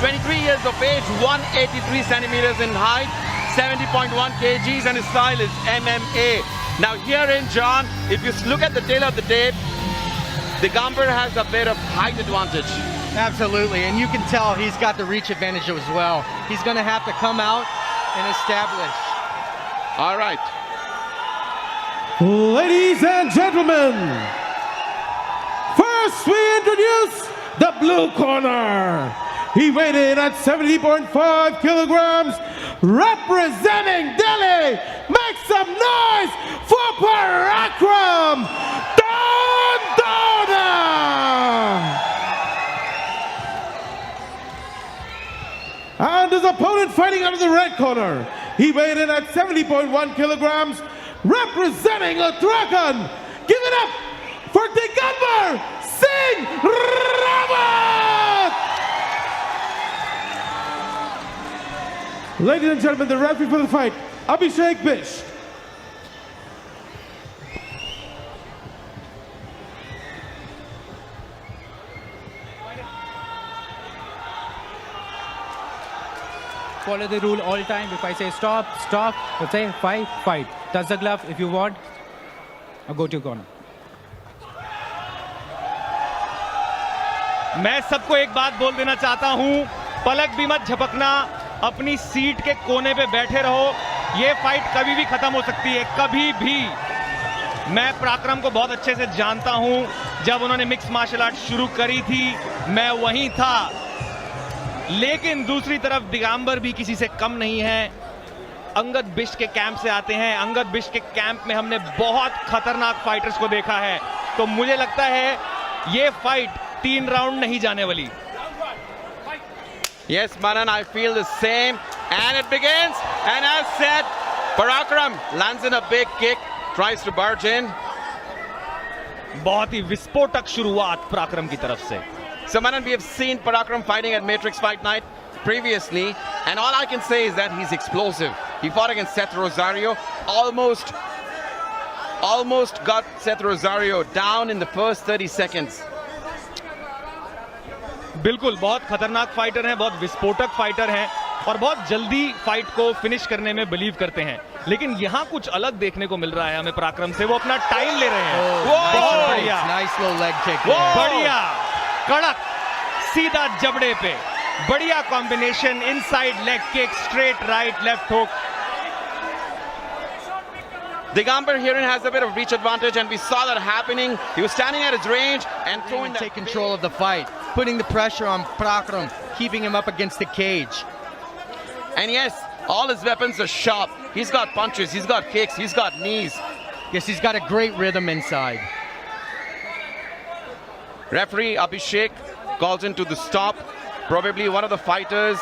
23 years of age, 183 centimeters in height, 70.1 kgs, and his style is MMA. Now herein, John, if you look at the tail of the tape, Digambar has a bit of height advantage. Absolutely, and you can tell he's got the reach advantage as well. He's going to have to come out and establish. All right. Ladies and gentlemen, first we introduce the blue corner. He weighed in at 70.5 kilograms, representing Delhi. Make some noise for Parakram Dondona! And his opponent fighting out of the red corner. He weighed in at 70.1 kilograms, representing Uttarakhand. Give it up for Digambar Singh Rawat! Ladies and gentlemen, the referee for the fight, Abhishek Bish. Follow the rule all time. If I say stop, stop. If I say fight, fight. Touch the glove if you want. Or go to your corner. मैं सबको एक बात बोल देना चाहता हूं, पलक भी मत झपकना, अपनी सीट के कोने पे बैठे रहो। ये फाइट कभी भी खत्म हो सकती है, कभी भी। मैं पराक्रम को बहुत अच्छे से जानता हूं, जब उन्होंने मिक्स मार्शल आर्ट शुरू करी थी मैं वहीं था, लेकिन दूसरी तरफ दिगंबर भी किसी से कम नहीं है। अंगद बिष्ट के कैंप से आते हैं, अंगद बिष्ट के कैंप में हमने बहुत खतरनाक फाइटर्स को देखा है, तो मुझे लगता है ये फाइट 3 राउंड नहीं जाने वाली। Yes, Manan, I feel the same. And it begins. And as said, Parakram lands in a big kick, tries to barge in. बहुत ही विस्फोटक शुरुआत पराक्रम की तरफ से। So, Manan, we have seen Parakram fighting at Matrix Fight Night previously, and all I can say is that he's explosive. He fought against Seth Rosario, almost got Seth Rosario down in the first 30 seconds. बिल्कुल, बहुत खतरनाक fighter हैं, बहुत विस्फोटक fighter हैं और बहुत जल्दी फाइट को फिनिश करने में बिलीव करते हैं, लेकिन यहाँ कुछ अलग देखने को मिल रहा है हमें पराक्रम से। वो अपना टाइम ले रहे हैं। बहुत बढ़िया, Nice little leg kick. बढ़िया, कड़क, सीधा जबड़े पे, बढ़िया combination, inside leg kick, straight right, left hook. Digambar herein has a bit of reach advantage, and we saw that happening. He was standing at his range and throwing that. Take control of the fight, putting the pressure on Parakram, keeping him up against the cage. And yes, all his weapons are sharp. He's got punches, he's got kicks, he's got knees. Yes, he's got a great rhythm inside. Referee Abhishek calls into the stop. Probably one of the fighters,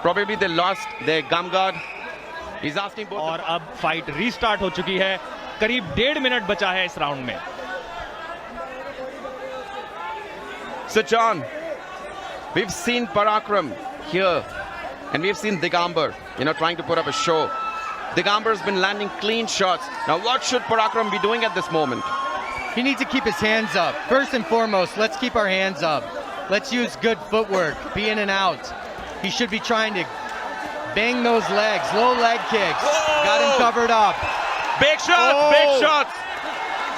probably they lost their gum guard. He's asking both. और अब fight restart हो चुकी है, करीब 1.5 minute बचा है इस round में। So John, we've seen Parakram here, and we've seen Digambar, trying to put up a show. Digambar's been landing clean shots. Now what should Parakram be doing at this moment? He needs to keep his hands up. First and foremost, let's keep our hands up. Let's use good footwork, be in and out. He should be trying to bang those legs, low leg kicks. Whoa! Got him covered up. Big shots, big shots.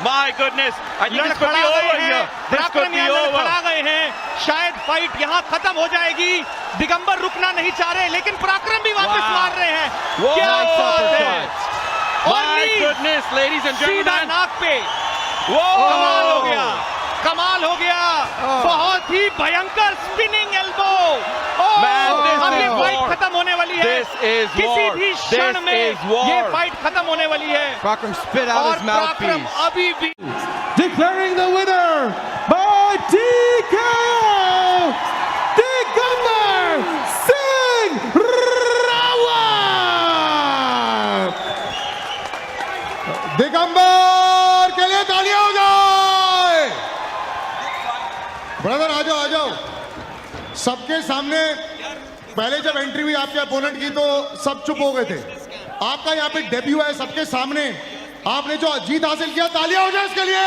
My goodness, I think this could be over here. This could be over. लड़खड़ा गए हैं, शायद fight यहाँ खत्म हो जाएगी। दिगंबर रुकना नहीं चाह रहे, लेकिन पराक्रम भी वापस मार रहे हैं। क्या बात है! My goodness, ladies and सीधा gentlemen. नाक पे। Whoa! कमाल हो गया, कमाल हो गया। बहुत ही भयंकर स्पिनिंग एल्बो। Man, this अब ये is फाइट war. खत्म होने वाली है। This is किसी war. भी क्षण This में is war. ये फाइट खत्म होने वाली है। Parakram spit out और his पराक्रम mouthpiece. अभी भी Declaring the winner by TKO, Digambar Singh Rawat! Digambar के लिए तालियां हो जाए। ब्रदर आ जाओ। सबके सामने पहले जब एंट्री हुई आपके अपोनेंट की तो सब चुप हो गए थे। आपका यहाँ पे डेब्यू है सबके सामने, आपने जो जीत हासिल किया, तालियां हो जाए इसके लिए।